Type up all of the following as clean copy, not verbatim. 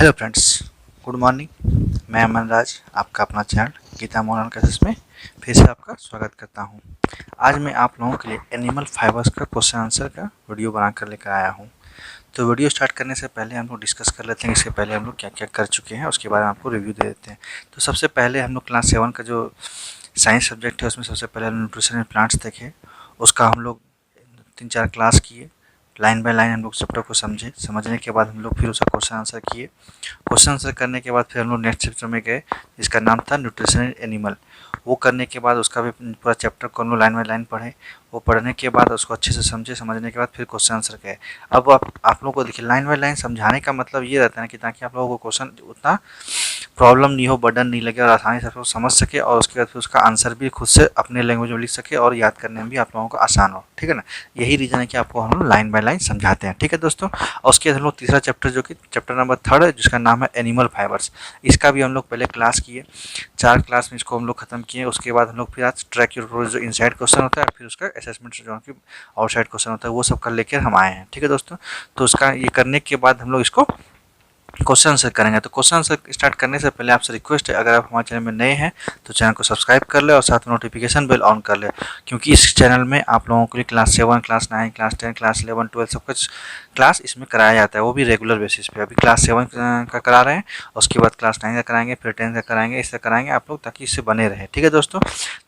Hello friends, good morning. मैं अमन राज, आपका अपना चैनल गीता मोरल क्लासेस में फिर से आपका स्वागत करता हूं। आज मैं आप लोगों के लिए एनिमल फाइबर्स का क्वेश्चन आंसर का वीडियो बनाकर लेकर आया हूं। तो वीडियो स्टार्ट करने से पहले हम लोग डिस्कस कर लेते हैं, इससे पहले हम लोग क्या क्या कर चुके हैं उसके बारे में आपको रिव्यू दे देते हैं। तो सबसे पहले हम लोग क्लास 7 का जो साइंस सब्जेक्ट है उसमें सबसे पहले न्यूट्रिशन एंड प्लांट्स देखे, उसका हम लोग 3-4 क्लास किए। लाइन बाय लाइन हम लोग चैप्टर को समझने के बाद हम लोग फिर उसका क्वेश्चन आंसर किए। क्वेश्चन आंसर करने के बाद फिर हम लोग नेक्स्ट चैप्टर में गए जिसका नाम था न्यूट्रिशन एंड एनिमल। वो करने के बाद उसका भी पूरा चैप्टर को हम लोग लाइन बाय लाइन पढ़े। वो पढ़ने के बाद उसको अच्छे से समझने के बाद फिर क्वेश्चन आंसर गए। अब आप लोगों को देखिए, लाइन बाय लाइन समझाने का मतलब ये रहता है कि ताकि आप लोगों को क्वेश्चन उतना प्रॉब्लम नहीं हो, बर्डन नहीं लगे और आसानी से आप लोग समझ सके और उसके बाद फिर उसका आंसर भी खुद से अपने लैंग्वेज में लिख सके और याद करने में भी आप लोगों को आसान हो। ठीक है ना, यही रीज़न है कि आपको हम लोग लाइन बाय लाइन समझाते हैं। ठीक है दोस्तों, और उसके बाद हम लोग तीसरा चैप्टर जो कि चैप्टर नंबर 3 है जिसका नाम है एनिमल फाइबर्स, इसका भी हम लोग पहले क्लास किए। 4 क्लास में इसको हम लोग खत्म किए। उसके बाद हम लोग फिर आज ट्रैक योर प्रोग्रेस जो इनसाइड क्वेश्चन होता है, फिर उसका असेसमेंट जो कि आउटसाइड क्वेश्चन होता है, वो सब कर लेकर हम आए हैं। ठीक है दोस्तों, तो उसका ये करने के बाद हम लोग इसको क्वेश्चन आंसर करेंगे। तो क्वेश्चन आंसर स्टार्ट करने से पहले आपसे रिक्वेस्ट है, अगर आप हमारे चैनल में नए हैं तो चैनल को सब्सक्राइब कर ले और साथ में नोटिफिकेशन बेल ऑन कर ले, क्योंकि इस चैनल में आप लोगों के लिए क्लास 7, क्लास 9, क्लास 10, क्लास 11, 12 सब कुछ क्लास इसमें कराया जाता है, वो भी रेगुलर बेसिस पे। अभी क्लास 7 का करा रहे हैं, उसके बाद क्लास 9 का कराएंगे, फिर 10 का कराएंगे, इससे कराएंगे आप लोग ताकि इससे बने रहे। ठीक है दोस्तों,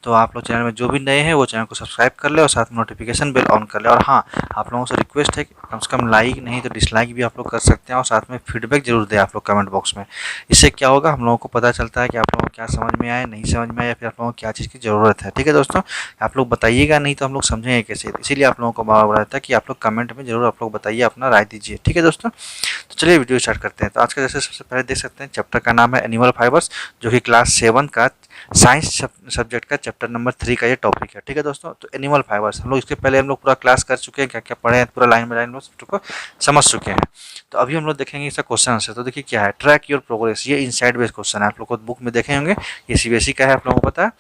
तो आप लोग चैनल में जो भी नए हैं वो चैनल को सब्सक्राइब कर ले और साथ में नोटिफिकेशन बेल ऑन कर ले। और हाँ, आप लोगों से रिक्वेस्ट है कि कम से कम लाइक नहीं तो डिसलाइक भी आप लोग कर सकते हैं और साथ में फीडबैक जरूर दें आप लोग कमेंट बॉक्स में। इससे क्या होगा, हम लोगों को पता चलता है कि आप लोगों को क्या समझ में आया, नहीं समझ में आया, फिर आप लोगों को क्या चीज़ की ज़रूरत है। ठीक है दोस्तों, आप लोग बताइएगा, नहीं तो हम लोग समझेंगे कैसे। इसीलिए आप लोगों को बार बार रहता है कि आप लोग कमेंट में जरूर आप लोग बताइए, अपना राय दीजिए। ठीक है दोस्तों, तो चलिए वीडियो स्टार्ट करते हैं। तो आज का जैसे सबसे पहले देख सकते हैं चैप्टर का नाम है एनिमल फाइबर्स, जो कि क्लास 7 का साइंस सब्जेक्ट का चैप्टर नंबर 3 का ये टॉपिक है। ठीक है दोस्तों, तो एनिमल फाइबर्स हम लोग इसके पहले हम लोग पूरा क्लास कर चुके हैं, क्या क्या पढ़े हैं, पूरा लाइन बाय लाइन लोग चैप्टर को समझ चुके हैं। तो अभी हम लोग देखेंगे इसका क्वेश्चन आंसर। तो देखिए क्या है, ट्रैक योर प्रोग्रेस, ये इनसाइड बेस्ड क्वेश्चन है, आप लोग को बुक में देखे होंगे, ये सीबीएसई का है, आप लोगों को पता है।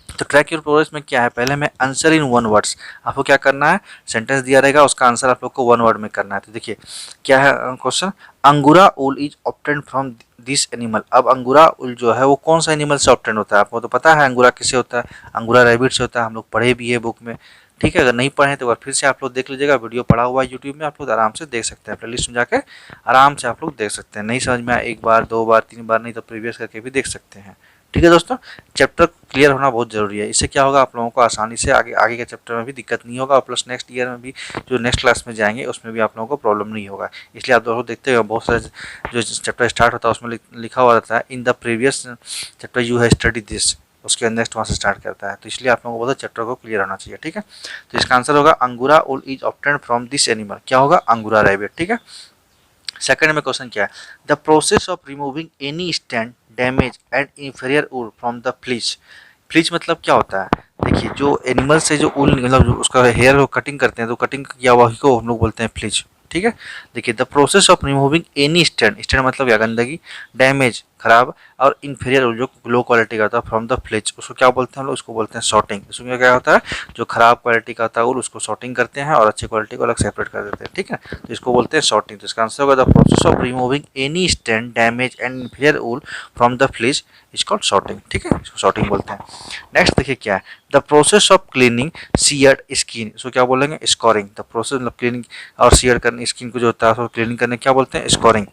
तो ट्रैक योर प्रोग्रेस में क्या है, पहले में आंसर इन 1 वर्ड्स, आपको क्या करना है, सेंटेंस दिया रहेगा, उसका आंसर आप लोग को 1 वर्ड में करना है। तो देखिए क्या है question, angora wool is obtained from this animal. अब अंगूरा ऊल जो है वो कौन सा एनिमल से ऑब्टेन्ड होता है, आपको तो पता है अंगूरा किससे होता है, अंगूरा रैबिट से होता है, हम लोग पढ़े भी है बुक में। ठीक है, अगर नहीं पढ़े तो फिर से आप लोग देख लीजिएगा, वीडियो पड़ा हुआ है यूट्यूब में, आप लोग आराम से देख सकते हैं, प्लेलिस्ट में जाकर आराम से आप लोग देख सकते हैं। नहीं समझ में आया 1 बार 2 बार 3 बार नहीं तो प्रीवियस करके भी देख सकते हैं। ठीक है दोस्तों, चैप्टर क्लियर होना बहुत जरूरी है, इससे क्या होगा, आप लोगों को आसानी से आगे के चैप्टर में भी दिक्कत नहीं होगा और प्लस नेक्स्ट ईयर में भी जो नेक्स्ट क्लास में जाएंगे उसमें भी आप लोगों को प्रॉब्लम नहीं होगा। इसलिए आप दोस्तों देखते हो बहुत सारे जो चैप्टर स्टार्ट होता है उसमें लिखा हुआ रहता है in the previous chapter you have study this, उसके बाद नेक्स्ट वहाँ से स्टार्ट करता है। तो इसलिए आप लोगों को बहुत चैप्टर को क्लियर होना चाहिए। ठीक है, तो इसका आंसर होगा angora wool is obtained from this animal, क्या होगा, अंगूरा रैबिट। ठीक है, सेकंड में क्वेश्चन क्या है, the process of removing any stand damage and inferior wool from the fleece. Fleece मतलब क्या होता है, देखिए जो एनिमल से जो ऊल मतलब उसका हेयर को कटिंग करते हैं तो कटिंग किया हुआ को हम लोग बोलते हैं फ्लीच। ठीक है, देखिए the process of removing any stand, stand मतलब या गंदगी, डैमेज खराब, और इंफीरियर जो लो क्वालिटी का होता है फ्रॉम द फ्लीच, उसको क्या बोलते हैं हम लोग, उसको बोलते हैं सॉर्टिंग। उसमें क्या होता है, जो खराब क्वालिटी का होता है उसको सॉर्टिंग करते हैं और अच्छी क्वालिटी को अलग सेपरेट कर देते हैं। ठीक है, तो इसको बोलते हैं सॉर्टिंग। तो इसका आंसर होगा the process of removing any stand damage and inferior wool from the fleece is called sorting. ठीक है, इसको सॉर्टिंग बोलते हैं। नेक्स्ट देखिए क्या है, the process of cleaning sheared skin, इसको क्या बोलेंगे, स्कोरिंग। द प्रोसेस मतलब क्लीनिंग और सीयर करने स्किन को जो होता है उसको क्लीनिंग करने क्या बोलते हैं, स्कोरिंग।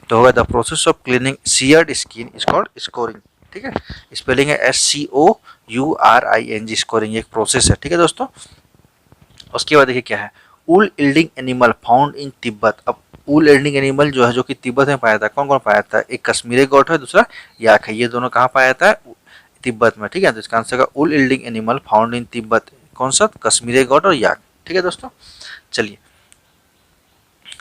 तो होगा the process of cleaning sheared skin is called scouring. ठीक है, स्पेलिंग है SCOURING, स्कोरिंग एक प्रोसेस है। ठीक है दोस्तों, उसके बाद देखिए क्या है, wool yielding animal found in Tibet. अब ऊल इल्डिंग एनिमल जो है जो कि तिब्बत में पाया जाता है, कौन कौन पाया जाता है, एक कश्मीरी गोट है, दूसरा याक है, ये दोनों कहाँ पाया जाता है, तिब्बत में। ठीक है, तो इसका आंसर का wool yielding animal found in Tibet, कौन सा, कश्मीरी गोट और याक। ठीक है दोस्तों, चलिए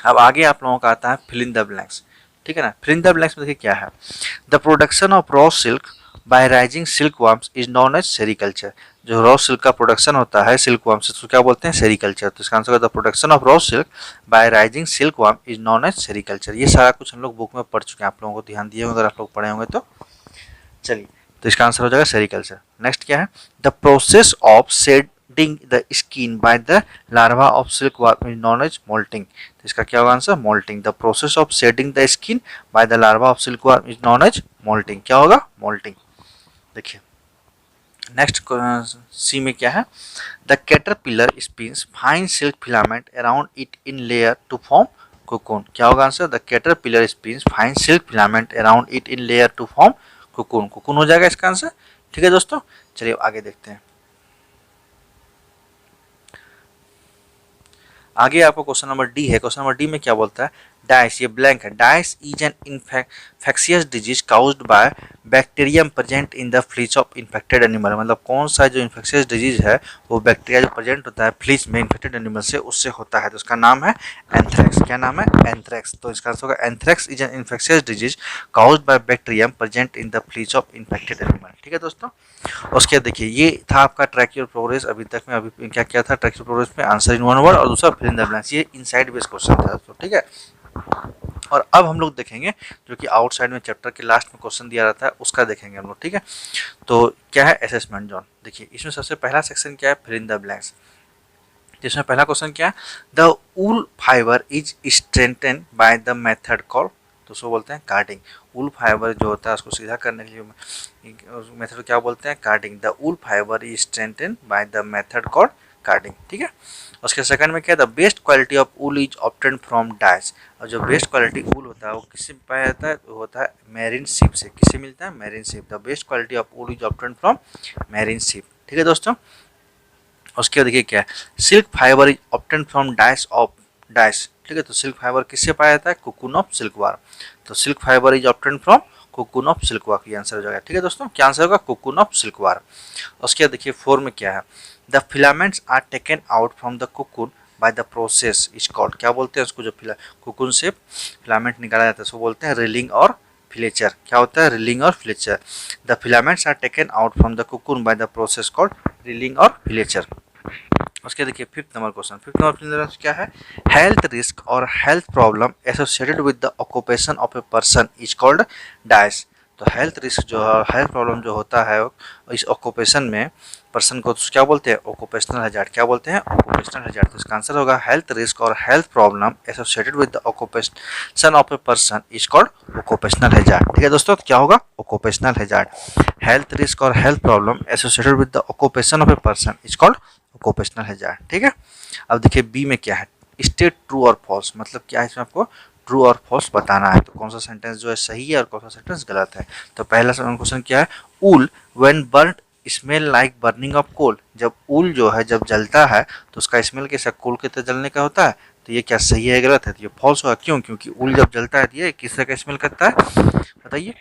अब आगे आप लोगों का आता है फिल इन द ब्लैंक्स। ठीक है ना, फिल इन द ब्लैंक्स में देखिए क्या है, the production of raw silk by rising silk worms is known as sericulture. जो रॉ सिल्क का प्रोडक्शन होता है सिल्क वर्म से उसको क्या बोलते हैं, सेरीकल्चर। तो इसका answer the production of raw silk by rising silk worm is known as sericulture. ये सारा कुछ हम लोग बुक में पढ़ चुके हैं, आप लोगों को ध्यान दिए अगर आप लोग पढ़े होंगे तो। चलिए, तो इसका आंसर हो जाएगा सेरीकल्चर। नेक्स्ट क्या है, the process of shedding the skin by the larva of silk worm is known as moulting. तो इसका क्या होगा answer? Moulting. The process of shedding the skin by the larva of silk worm is known as moulting. क्या होगा? Moulting. देखिए next C में क्या है? The caterpillar spins fine silk filament around it in layer to form cocoon. क्या होगा answer? The caterpillar spins fine silk filament around it in layer to form cocoon. Cocoon हो जाएगा इसका answer. ठीक है दोस्तों, चलिए आगे देखते हैं। आगे आपको क्वेश्चन नंबर डी है। क्वेश्चन नंबर डी में क्या बोलता है? डाइस, ये ब्लैंक है। Dash is an infectious disease caused by bacterium present in the fleece of infected animal. मतलब कौन सा जो इन्फेक्शियस डिजीज है वो बैक्टीरिया जो प्रेजेंट होता है फ्लीच में इन्फेक्टेड एनिमल से, उससे होता है। तो उसका नाम है एंथ्रेक्स। क्या नाम है? एंथ्रेक्स। तो इसका आंसर होगा anthrax is an infectious disease caused by bacterium present in the fleece of infected animal. ठीक है दोस्तों, उसके देखिए ये था आपका ट्रैक योर प्रोग्रेस। अभी तक में अभी क्या क्या था ट्रैक योर प्रोग्रेस में? आंसर इन वन वर्ड और दूसरा फिल इन द ब्लैंक्स। ये इनसाइड बेस्ड क्वेश्चन था दोस्तों। ठीक है, और अब हम लोग देखेंगे जो कि आउटसाइड में चैप्टर के लास्ट में क्वेश्चन दिया रहता है उसका देखेंगे हम लोग। ठीक है, तो क्या है? Assessment zone. देखिए इसमें सबसे पहला सेक्शन क्या है? Fill in the blanks. जिसमें पहला क्वेश्चन क्या है? The wool fibre is strengthened by the method called. तो उसको बोलते हैं कार्डिंग। वूल फाइबर जो होता है उसको सीधा करने के लिए मेथड क्या बोलते हैं? Carding. The wool fibre is strengthened by the method called carding. ठीक है, उसके सेकंड में क्या है? The best quality of wool is obtained from dice. और जो बेस्ट क्वालिटी वूल होता है वो किससे पाया जाता है? वो होता है मैरीन शिप से। किससे मिलता है? Merino sheep. The best quality of wool is obtained from merino sheep. ठीक है दोस्तों, उसके देखिए क्या है? Silk fibre is obtained from dash of dash. ठीक है, तो सिल्क फाइबर किससे पाया जाता है? Cocoon of silk worm. तो silk fibre is obtained from cocoon of silk worm. ये आंसर हो जाएगा। ठीक है दोस्तों, क्या आंसर होगा? Cocoon of silk worm. उसके देखिए 4 में क्या है? The filaments are taken out from the cocoon by the process is called. क्या बोलते हैं उसको? जो कोकून से फिलामेंट निकाला जाता है उसको बोलते हैं रिलिंग और फिलेचर। क्या होता है? रिलिंग और filature. The filaments are taken out from the cocoon by the process called reeling और फिलेचर। उसके देखिए 5th number question. 5th number क्या है? हेल्थ रिस्क और health problem associated with the occupation of a person is called dice. तो health risk जो है, health problem जो होता है इस ऑक्यूपेशन में पर्सन को क्या बोलते हैं? Occupational hazard. क्या बोलते हैं? Occupational hazard. तो इसका आंसर होगा हेल्थ रिस्क और health problem associated with the occupation of a person is called occupational hazard. ठीक है दोस्तों, तो क्या होगा? Occupational hazard. हेल्थ रिस्क और health problem associated with the occupation of a person is called occupational hazard. ठीक है, अब देखिए बी में क्या है? स्टेट ट्रू और फॉल्स। मतलब क्या है इसमें? आपको ट्रू और फॉल्स बताना है। तो कौन सा सेंटेंस जो है सही है और कौन सा सेंटेंस गलत है? तो पहला क्वेश्चन क्या है? Wool when burned smell like burning of coal. जब ऊल जो है जब जलता है तो उसका स्मेल कैसा? कोल के तरह जलने का होता है। तो ये क्या सही है गलत है? तो ये फॉल्स होगा। क्यों? क्योंकि ऊल जब जलता है तो ये किस तरह का स्मेल करता है बताइए?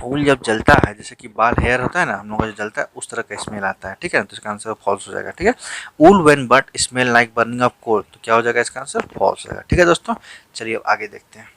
ऊल जब जलता है जैसे कि बाल हेयर होता है ना हम लोग का जो जलता है उस तरह का स्मेल आता है। ठीक है, तो इसका आंसर फॉल्स हो जाएगा। ठीक है, wool when burned smell like burning of coal. तो क्या हो जाएगा इसका आंसर? फॉल्स हो जाएगा। ठीक है दोस्तों, चलिए अब आगे देखते हैं।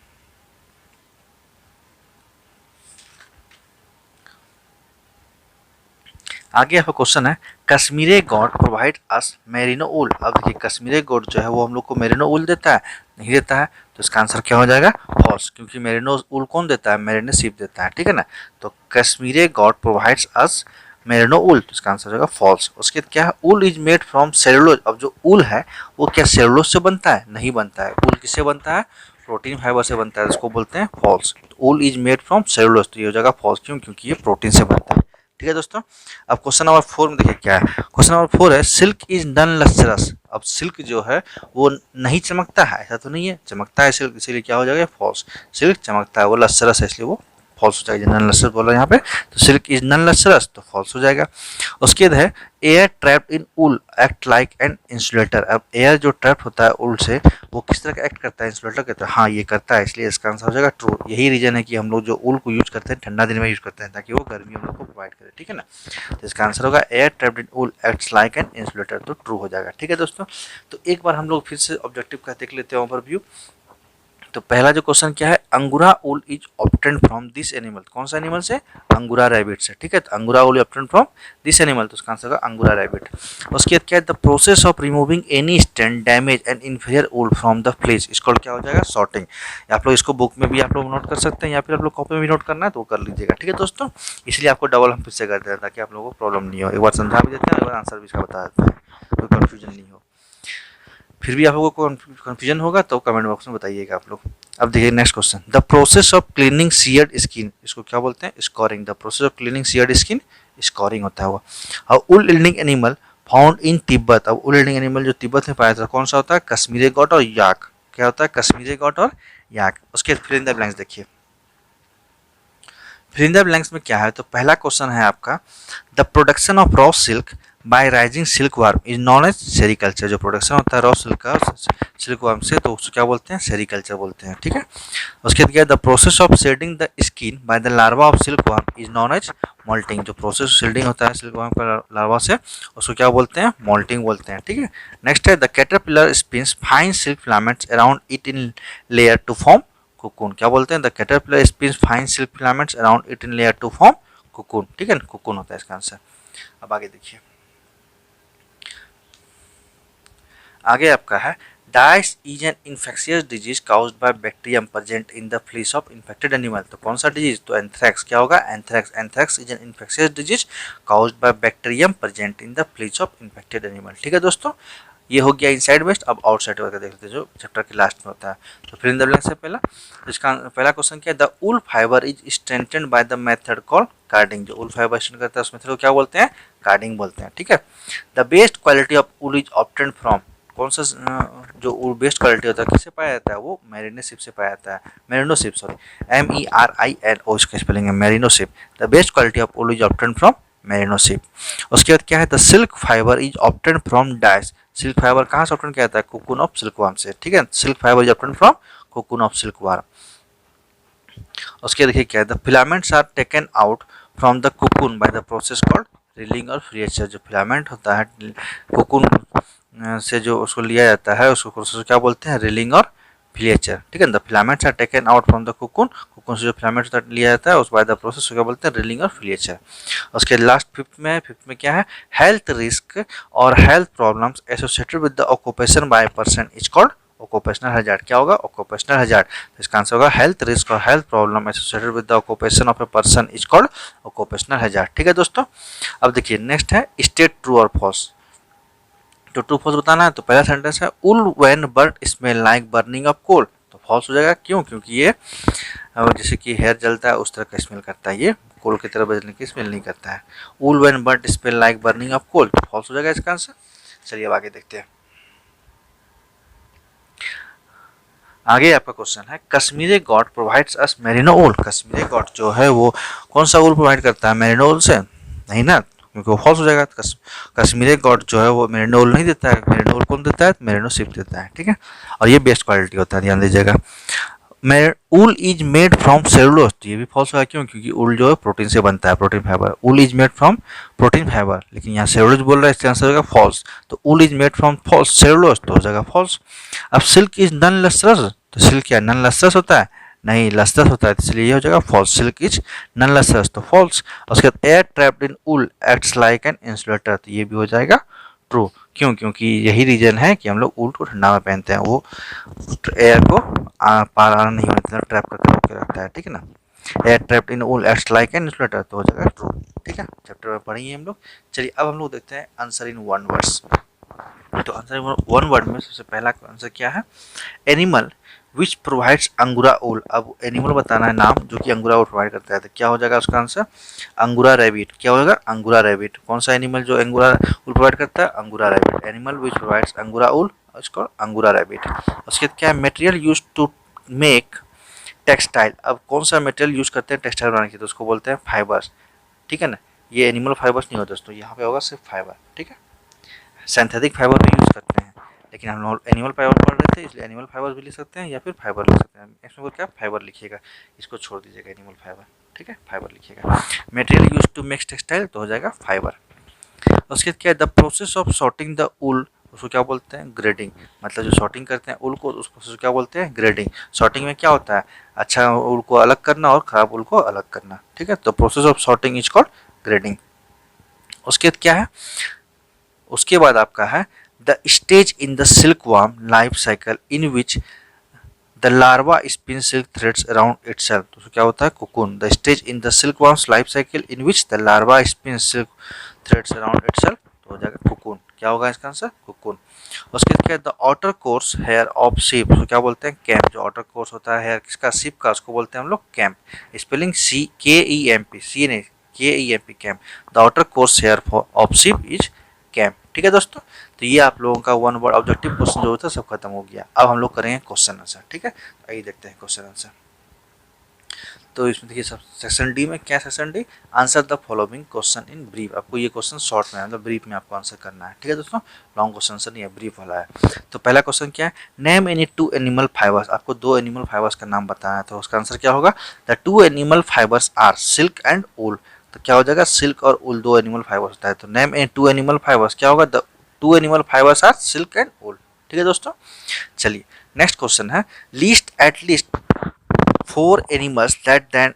आगे आपका क्वेश्चन है कश्मीरी गोट प्रोवाइड अस मेरिनो ऊल। अब देखिए कश्मीरी गोट जो है वो हम लोग को मेरिनो ऊल देता है? नहीं देता है। तो इसका आंसर क्या हो जाएगा? फॉल्स। क्योंकि मेरिनो ऊल कौन देता है? मेरिनो शिप देता है। ठीक है ना, तो कश्मीरी गोट प्रोवाइड्स अस मेरिनो ऊल। तो इसका आंसर होगा फॉल्स। उसके क्या है? ऊल इज मेड फ्रॉम सेलुलोज। अब जो ऊल है वो क्या सेलुलोज से बनता है? नहीं बनता है। ऊल किससे बनता है? प्रोटीन फाइबर से बनता है। इसको बोलते हैं false. Wool is made from cellulose. तो ये हो जाएगा फॉल्स। क्यों? क्योंकि ये प्रोटीन से बनता है। ठीक है दोस्तों, अब क्वेश्चन नंबर 4 में देखिए क्या है? क्वेश्चन नंबर 4 है सिल्क इज नॉन लस्ट्रस। अब सिल्क जो है वो नहीं चमकता है, ऐसा तो नहीं है, चमकता है सिल्क, इसीलिए क्या हो जाएगा? फॉल्स। सिल्क चमकता है, वो लस्ट्रस है इसलिए वो फॉल्स हो जाएगा। नॉन लस्ट्रस बोला यहाँ पे, तो सिल्क इज नॉन लस्ट्रस तो फॉल्स हो जाएगा। उसके बाद है air trapped in wool act like an insulator. अब एयर जो ट्रैप्ड होता है ऊल से वो किस तरह का एक्ट करता है? इंसुलेटर कहते हैं। हाँ ये करता है, इसलिए इसका आंसर हो जाएगा ट्रू। यही रीजन है कि हम लोग जो ऊल को यूज करते हैं ठंडा दिन में यूज करते हैं ताकि वो गर्मी हम लोग को प्रोवाइड करे। ठीक है ना, तो इसका आंसर होगा air trapped in wool acts like an insulator. तो ट्रू हो जाएगा। ठीक है दोस्तों, तो एक बार हम लोग फिर से ऑब्जेक्टिव का देख लेते हैं ओवरव्यू। तो पहला जो क्वेश्चन क्या है, angora wool is obtained from this animal, कौन सा एनिमल से, अंगूरा रैबिट से, ठीक है। तो अंगूरा ऊल ऑब्टेन्ड फ्रॉम दिस एनिमल, तो उसका आंसर होगा अंगूरा रैबिट। उसके बाद क्या है, the process of removing any stand damage and inferior wool from the fleece, इसको क्या हो जाएगा, सॉर्टिंग। आप लोग इसको बुक में भी आप लोग नोट कर सकते हैं या फिर आप लोग कॉपी में भी नोट करना है तो कर लीजिएगा, ठीक है दोस्तों। इसलिए आपको डबल हम फिर से कर देते हैं ताकि आप लोगों को प्रॉब्लम नहीं हो, एक बार समझा भी देते हैं, एक बार आंसर भी इसका बता देते हैं, कोई कन्फ्यूजन नहीं हो। फिर भी आप लोगों को कन्फ्यूजन होगा तो कमेंट बॉक्स में बताइएगा आप लोग। अब देखिए next question, the process of cleaning sheared skin, इसको क्या बोलते हैं, scouring. The process of cleaning sheared skin, scouring होता है वो। अब wool yielding animal found in Tibet, अब उल इल्डिंग एनिमल जो तिब्बत में पाया था कौन सा होता है, कश्मीरी गॉट और याक, क्या होता है, कश्मीरी गॉट और याक। उसके फिल इन द ब्लैंक्स देखिए, फिल इन द ब्लैंक्स में क्या है, तो पहला क्वेश्चन है आपका, the production of raw silk by rising silk worm is known as sericulture, जो प्रोडक्शन होता है रॉ सिल्क का सिल्क वर्म से तो उसको क्या बोलते हैं, सेरिकल्चर बोलते हैं, ठीक है। उसके बाद क्या, the process of shedding the skin by the larva of silk worm is known as moulting, जो प्रोसेस शेडिंग होता है सिल्क वर्म का लार्वा से उसको क्या बोलते हैं, मोल्टिंग बोलते हैं, ठीक है। नेक्स्ट है, the caterpillar spins fine silk filaments around it in layer to form cocoon, क्या बोलते हैं, the caterpillar spins fine silk filaments around it in layer to form cocoon, ठीक है, कोकून होता है इसका आंसर। अब आगे देखिए, आगे आपका है, dash is an infectious disease caused by bacterium present in the fleece of infected animal, तो कौन सा डिजीज, तो एंथ्रैक्स, क्या होगा, anthrax. Anthrax is an infectious disease caused by bacterium present in the fleece of infected animal, ठीक है दोस्तों। ये हो गया इनसाइड वेस्ट। अब आउटसाइड वर्क देख लेते हैं जो चैप्टर के लास्ट में होता है। तो फिर इन द ब्लैंक से पहला, इसका पहला क्वेश्चन क्या है, the wool fibre is strengthened by the method called carding, जो वूल फाइबर स्ट्रेंथ करता है उस मेथड को क्या बोलते हैं, कार्डिंग बोलते हैं, ठीक है। The best quality of wool is obtained from, कौन सा जो बेस्ट क्वालिटी होता है किससे पाया जाता है, वो मेरिनो शिप से पाया जाता है, मेरिनो शिप, सॉरी, MERINO इसका स्पेलिंग है, merino ship. The best quality of wool is obtained from merino ship. उसके बाद क्या है, the silk fibre is obtained from dice, silk fibre कहाँ से ऑब्टेन किया जाता है, कोकून ऑफ सिल्क वर्म से, ठीक है। Silk fibre is obtained from cocoon of silk worm. उसके देखिए क्या है, the filaments are taken out from the cocoon by the process called reeling और फ्रीएचर, जो फिलामेंट होता है कोकून से जो उसको लिया जाता है उसको प्रोसेस क्या बोलते हैं, रीलिंग और फ्रीएचर, ठीक है। The filaments are taken out from the cocoon, cocoon से जो फिलामेंट लिया जाता है उस बाय द प्रोसेस क्या बोलते हैं, रीलिंग और फ्रीएचर। उसके लास्ट फिफ्थ में क्या है, हेल्थ रिस्क और health problems associated with the occupation by person is called occupational hazard, क्या होगा, ऑक्यूपेशनल हैजार्ड। तो इसका आंसर होगा हेल्थ रिस्क और health problem associated with the occupation of a person is called occupational hazard, ठीक है दोस्तों। अब देखिए नेक्स्ट है स्टेट ट्रू और फॉल्स, तो ट्रू फॉल्स बताना है। तो पहला सेंटेंस है, wool when burnt smell like burning of coal, तो फॉल्स हो जाएगा, क्यों, क्योंकि ये जैसे कि हेयर जलता है उस तरह का स्मेल करता है, ये कोल की तरह बजने की स्मेल नहीं करता है। Wool when burnt smell like burning of coal, तो फॉल्स हो जाएगा इसका आंसर। चलिए अब आगे देखते हैं। आगे आपका क्वेश्चन है, Kashmiri goat provides us merino wool, Kashmiri goat जो है वो कौन सा ऊल प्रोवाइड करता है, मेरिनो ऊल से, नहीं ना, क्योंकि वो फॉल्स हो जाएगा। कश्मीरी गॉट जो है वो मेरिनो ऊल नहीं देता है, मेरिनो ऊल कौन देता है, मेरिनो शिप देता है, ठीक है। और ये बेस्ट क्वालिटी होता है, ध्यान दीजिएगा। ऊल इज मेड फ्रॉम सेलुलोज, तो ये भी फॉल्स होगा, क्यों, क्योंकि ऊल जो है प्रोटीन से बनता है, protein fibre. Wool is made from protein fibre, लेकिन यहाँ सेलुलोज बोल रहा है, इसका आंसर होगा फॉल्स। तो wool is made from false cellulose, तो हो जाएगा फॉल्स। अब सिल्क इज नॉन लस्ट्रस, तो सिल्क क्या नॉन लस्ट्रस होता है, नहीं लस्ट्रस होता है, इसलिए ये हो जाएगा false, silk is non lustrous, तो फॉल्स। उसके बाद air trapped in wool acts like an insulator, तो ये भी हो जाएगा ट्रू, क्यों, क्योंकि यही रीजन है कि हम लोग ऊल को ठंडा में पहनते हैं, वो एयर को पार नहीं होने देता, ट्रैप करके रखता है, ठीक है ना। Air trapped in wool acts like an insulator, तो हो जाएगा ट्रू, ठीक है। चैप्टर में पढ़ेंगे हम लोग। चलिए अब हम लोग देखते हैं आंसर इन वन वर्ड्स। तो आंसर वन वर्ड में सबसे पहला आंसर क्या है, एनिमल विच प्रोवाइड्स अंगूरा ऊल। अब एनिमल बताना है नाम जो कि अंगूरा ऊल प्रोवाइड करता है, तो क्या हो जाएगा उसका आंसर, अंगूरा रैबिट, क्या हो जाएगा, अंगूरा रैबिट। कौन सा एनिमल जो अंगूरा ऊल प्रोवाइड करता है, अंगूरा रैबिट। एनिमल विच प्रोवाइड्स अंगूरा ऊल, इसको अंगूरा रैबिट। उसके बाद क्या है, material use to make textile. अब कौन सा मटेरियल यूज करते हैं टेक्सटाइल बनाने के, तो उसको बोलते हैं फाइबर्स, ठीक है ना। ये एनिमल फाइबर्स नहीं होता दोस्तों, यहाँ पे होगा सिर्फ फाइबर, ठीक है। सिंथेटिक फाइबर भी यूज करते हैं, लेकिन हम लोग एनिमल फाइबर पढ़ रहे थे इसलिए एनिमल फाइबर भी लिख सकते हैं या फिर फाइबर लिख सकते हैं। इसमें क्या फाइबर लिखिएगा, इसको छोड़ दीजिएगा एनिमल फाइबर, ठीक है, फाइबर लिखिएगा। Material use to make textile, तो हो जाएगा फाइबर। उसके बाद क्या है, the process of sorting the wool उसको क्या बोलते हैं, ग्रेडिंग। मतलब जो सॉर्टिंग करते हैं ऊल को, उस प्रोसेस को क्या बोलते हैं, ग्रेडिंग। सॉर्टिंग में क्या होता है, अच्छा ऊल को अलग करना और खराब ऊल को अलग करना, ठीक है। तो process of sorting is called grading. उसके बाद क्या है, उसके बाद आपका है the stage in the silk worm life cycle in which the larva spin silk threads around itself. तो क्या होता है, cocoon. The stage in the silk worms life cycle in which the larva spin silk threads around itself, तो हो जाएगा cocoon. क्या होगा इसका आंसर, कुकुन। उसके बाद the outer coarse hair of sheep, तो क्या बोलते हैं, कैम्प। जो आउटर कोर्स होता है हेयर किसका, शीप का, उसको बोलते हैं हम लोग कैम्प। स्पेलिंग सी के ई एम पी, सी नहीं K E M P, kemp. The outer coarse hair of sheep is kemp, ठीक है दोस्तों। तो ये आप लोगों का वन वर्ड ऑब्जेक्टिव क्वेश्चन जो होता है सब खत्म हो गया। अब हम लोग करेंगे क्वेश्चन आंसर, ठीक है। तो आइए देखते हैं क्वेश्चन आंसर। तो इसमें देखिए सब सेक्शन डी में क्या, section D answer the following question in brief. आपको ये क्वेश्चन शॉर्ट में मतलब ब्रीफ में आपको आंसर करना है, ठीक है दोस्तों। लॉन्ग क्वेश्चन आंसर नहीं है, ब्रीफ वाला है। तो पहला क्वेश्चन क्या है, name any two animal fibres. आपको दो एनिमल फाइबर्स का नाम बताना है, तो उसका आंसर क्या होगा, the two animal fibres are silk and wool. तो क्या हो जाएगा, सिल्क और वूल दो एनिमल फाइबर्स होता है। तो name any two animal fibres क्या होगा, the two animal fibres are silk and wool, ठीक है दोस्तों। चलिए नेक्स्ट क्वेश्चन है, least at least 4 animals that then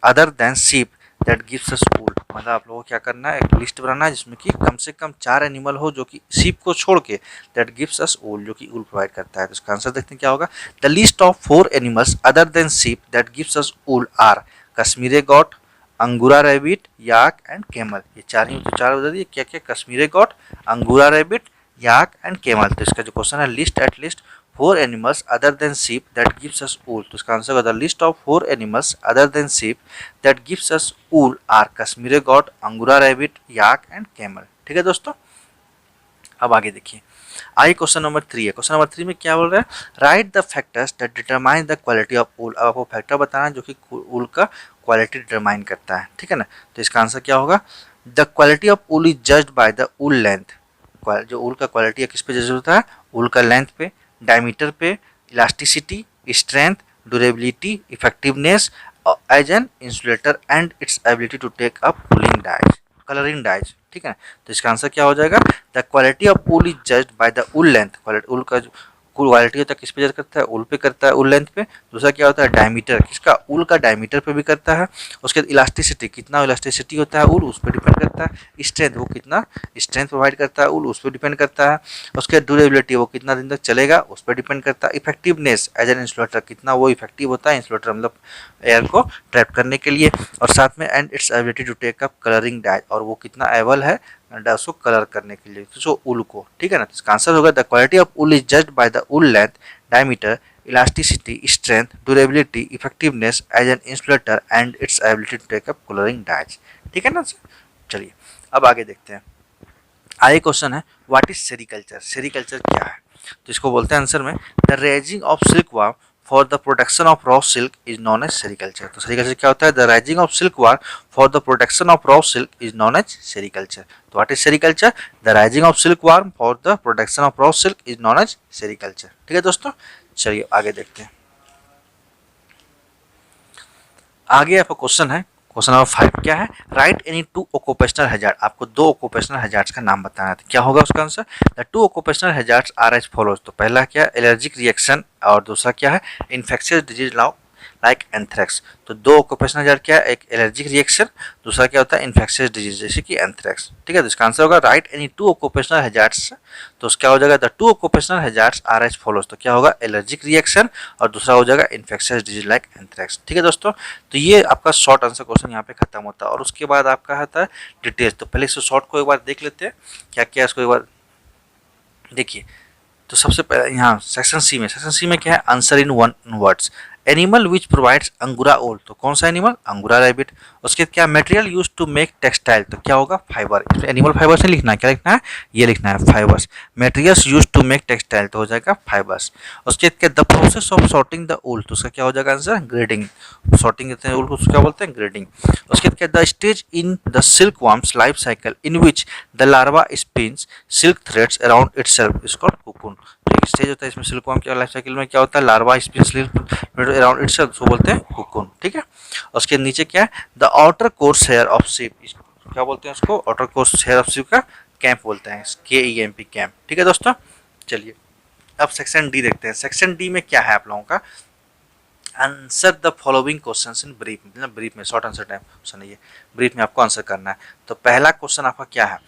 other than sheep that gives us wool। मतलब आप लोगों को क्या करना है, एक लिस्ट बनाना है जिसमें कि कम से कम 4 एनिमल हो जो कि sheep को छोड़ के that gives us wool, जो कि wool प्रोवाइड करता है। तो इसका आंसर देखते हैं क्या होगा, the list of 4 animals other than sheep that gives us wool are Kashmiri गोट, अंगूरा रैबिट, याक एंड कैमल। ये चार ही तो चार बता दिए क्या क्या, कश्मीरी गोट, अंगूरा रैबिट, याक एंड कैमल। तो इसका जो क्वेश्चन है, list at least 4 animals other than sheep that gives us wool। तो इसका आंसर होगा, the list of 4 animals other than sheep that gives us wool are Kashmiri गोट, अंगूरा रैबिट, याक एंड कैमल, ठीक है दोस्तों। अब आगे देखिए, आइए क्वेश्चन नंबर 3 है। क्वेश्चन नंबर 3 में क्या बोल रहा है, right the factors that determine the quality of wool. अब आपको फैक्टर बताना है जो कि वूल का क्वालिटी डिटरमाइन करता है, ठीक है ना। तो इसका आंसर क्या होगा, the quality of wool is judged by the wool length. जो वूल का क्वालिटी है किस पे जज होता है, वूल का लेंथ पे, डायमीटर पे, elasticity, strength, durability, effectiveness as an insulator and its ability to take up cooling dyes, colouring dyes, ठीक है। तो इसका आंसर क्या हो जाएगा, the quality of wool is judged by the wool length. Wool का जो क्वालिटी होता है किस पे जज करता है, वूल पे करता है, वूल लेंथ पे। दूसरा क्या होता है, डायमीटर, किसका, वूल का डायमीटर पे भी करता है। उसके बाद इलास्टिसिटी, कितना इलास्टिसिटी होता है वूल, उस पर डिपेंड करता है। स्ट्रेंथ, वो कितना स्ट्रेंथ प्रोवाइड करता है वूल, उस पर डिपेंड करता है। उसके बाद ड्यूरेबिलिटी, वो कितना दिन तक चलेगा, उस पर डिपेंड करता है। इफेक्टिवनेस एज एन इंसुलेटर, कितना वो इफेक्टिव होता है इंसुलेटर मतलब एयर को ट्रैप करने के लिए। और साथ में and its ability to take up colouring dyes, और वो कितना एबल है उसको कलर करने के लिए, तो ऊल को, ठीक है ना। तो इसका आंसर होगा, the quality of wool is judged by the wool length, diameter, elasticity, strength, durability, effectiveness as an insulator and its ability to take up colouring dyes, ठीक है ना। चलिए अब आगे देखते हैं। आगे क्वेश्चन है, व्हाट इज सेरीकल्चर। सेरीकल्चर क्या है, तो इसको बोलते हैं आंसर में, the raising of silk worm for the production of raw silk is known as sericulture. तो सेरीकल्चर क्या होता है, the rising of silk worm for the production of raw silk is known as sericulture. तो what is sericulture, the rising of silk worm for the production of raw silk is known as sericulture, ठीक है दोस्तों। चलिए आगे देखते हैं। आगे आपका क्वेश्चन है, क्वेश्चन नंबर 5 क्या है, write any two occupational hazard. आपको दो ऑक्यूपेशनल हैजार्ड्स का नाम बताना है। तो क्या होगा उसका answer, the two occupational hazards are as follows. तो पहला क्या है, एलर्जिक रिएक्शन, और दूसरा क्या है, इन्फेक्शियस डिजीज लाइक एंथ्रेक्स। तो दो ऑक्यूपेशनल हैजार्ड क्या है, एक एलर्जिक रिएक्शन, दूसरा क्या होता है, इन्फेक्शियस डिजीज जैसे कि एंथ्रेक्स, ठीक है। तो इसका आंसर होगा, write any two occupational hazards. तो क्या हो जाएगा, the two occupational hazards are as follows. तो क्या होगा, एलर्जिक रिएक्शन, और दूसरा हो जाएगा इन्फेक्शियस डिजीज लाइक एंथ्रेक्स, ठीक है दोस्तों। तो ये आपका शॉर्ट आंसर क्वेश्चन यहाँ पे खत्म होता है, और उसके बाद आपका आता है डिटेल्स। तो पहले इस शॉर्ट को एक बार देख लेते हैं, क्या क्या इसको एक बार देखिए। तो सबसे पहले यहाँ सेक्शन सी में, सेक्शन सी में क्या है, answer in one words, animal which provides अंगूरा ओल। तो कौन सा एनिमल, अंगूरा रैबिट। उसके बाद क्या, material use to make textile. तो क्या होगा, फाइबर। इसमें एनिमल फाइबर से लिखना है, क्या लिखना है, ये लिखना है fibres. Materials use to make textile, तो हो जाएगा फाइबर्स। उसके बाद क्या, the process of sorting the wool. तो उसका क्या हो जाएगा आंसर, ग्रेडिंग। सॉर्टिंग करते हैं वूल को क्या बोलते हैं, ग्रेडिंग। उसके बाद क्या, the stage in the silk worms life cycle in which the larva spins silk threads around itself is called cocoon. Stage होता है इसमें सिल्क वर्म के लाइफ साइकिल में क्या होता है, larva spins silk around itself, उसको बोलते हैं कोकून, ठीक है। उसके नीचे क्या है, the outer coarse hair of sheep, क्या बोलते हैं उसको, outer coarse hair of sheep का कैंप बोलते हैं, KEMP कैंप। ठीक है दोस्तों, चलिए अब सेक्शन डी देखते हैं। सेक्शन डी में क्या है आप लोगों का, answer the following questions in brief, मतलब ब्रीफ में शॉर्ट आंसर टाइप क्वेश्चन है ये, ब्रीफ में आपको आंसर करना है। तो पहला क्वेश्चन आपका क्या है,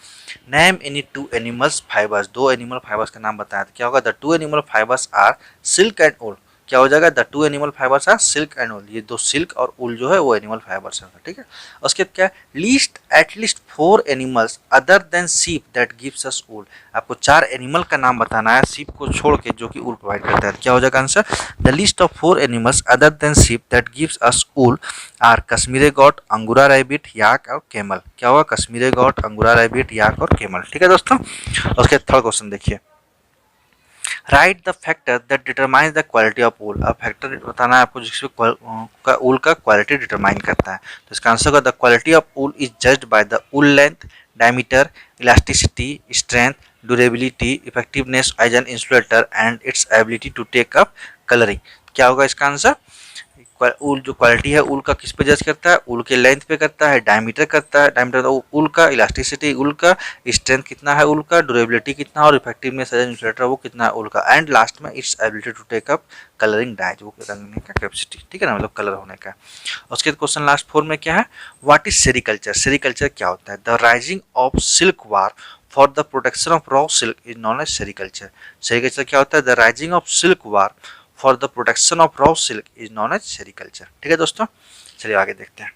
name any two animals fibres, दो एनिमल फाइबर्स का नाम बताया। तो क्या होगा, the two animal fibres are silk and wool, क्या हो जाएगा, the two animal fibres are silk and wool, ये दो सिल्क और वूल जो है वो एनिमल फाइबर्स है। ठीक है, उसके बाद क्या है, least at least 4 animals other than sheep that gives us wool, आपको 4 एनिमल का नाम बताना है शीप को छोड़ के जो कि वूल प्रोवाइड करता है। क्या हो जाएगा answer, the list of 4 animals other than sheep that gives us wool are Kashmiri goat, angora rabbit, yak और कैमल। क्या होगा, Kashmiri goat, angora rabbit, yak और कैमल। ठीक है दोस्तों, उसके थर्ड क्वेश्चन देखिए, write the factor that determines the quality of wool, अब फैक्टर बताना है आपको जिसमें वूल का क्वालिटी डिटरमाइन करता है। तो इसका आंसर होगा, the quality of wool is judged by the wool length, diameter, elasticity, strength, durability, effectiveness as an insulator and its ability to take up colouring. क्या होगा इसका आंसर, ऊल जो क्वालिटी है ऊल का किस पे जज करता है, ऊल के लेंथ पे करता है, डायमीटर करता है, डायमीटर ऊल का, इलास्टिसिटी ऊल का, स्ट्रेंथ कितना है ऊल का, ड्यूरेबिलिटी कितना और इफेक्टिवनेस एज इंसुलेटर वो कितना है ऊल का, एंड लास्ट में its ability to take up colouring dye, वो रंगने का कैपेसिटी। ठीक है ना, मतलब कलर होने का। उसके बाद क्वेश्चन लास्ट 4 में क्या है, व्हाट इज सेरिकल्चर, सेरिकल्चर क्या होता है, the rising of silk war for the protection of raw silk is known as sericulture. Sericulture क्या होता है, the rising of silk war for the protection of raw silk is known as sericulture. ठीक है दोस्तों, चलिए आगे देखते हैं।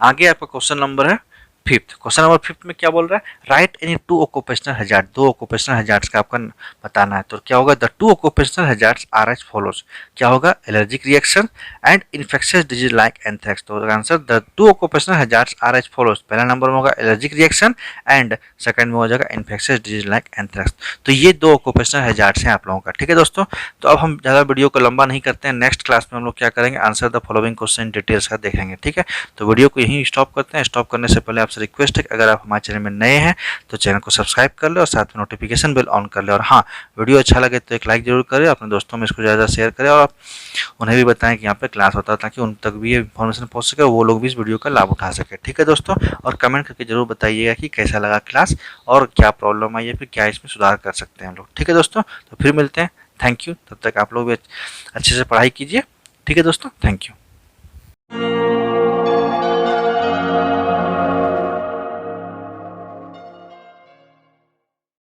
आगे आपका क्वेश्चन नंबर है फिफ्थ। क्वेश्चन नंबर 5 में क्या बोल रहा है, write any 2 occupational hazard, 2 occupational hazards का आपका बताना है। तो क्या होगा, the 2 occupational hazards are as follows, क्या होगा, allergic reaction and infectious disease like anthrax. तो answer the 2 occupational hazards are as follows, पहला नंबर में होगा एलर्जिक रिएक्शन एंड सेकंड में हो जाएगा इन्फेक्शियस डिजीज लाइक एंथ्रेक्स। तो ये 2 ऑक्यूपेशनल हैजार्ड्स हैं आप लोगों का। ठीक है दोस्तों, तो अब हम ज़्यादा वीडियो को लंबा नहीं करते हैं, नेक्स्ट क्लास में हम लोग क्या करेंगे, answer the following question details का देखेंगे। ठीक है, तो वीडियो को यहीं स्टॉप करते हैं। स्टॉप करने से पहले आपसे रिक्वेस्ट है कि अगर आप हमारे चैनल में नए हैं तो चैनल को सब्सक्राइब कर ले और साथ में नोटिफिकेशन बेल ऑन कर ले, और हाँ, वीडियो अच्छा लगे तो एक लाइक जरूर करें, अपने दोस्तों में इसको ज़्यादा शेयर करें और आप उन्हें भी बताएं कि यहाँ पे क्लास होता है ताकि उन तक भी ये इन्फॉर्मेशन पहुँच सके, वो लोग भी इस वीडियो का लाभ उठा सके। ठीक है दोस्तों, और कमेंट करके जरूर बताइएगा कि कैसा लगा क्लास और क्या प्रॉब्लम आई है, फिर क्या इसमें सुधार कर सकते हैं हम लोग। ठीक है दोस्तों, तो फिर मिलते हैं, थैंक यू, तब तक आप लोग भी अच्छे से पढ़ाई कीजिए। ठीक है दोस्तों, थैंक यू।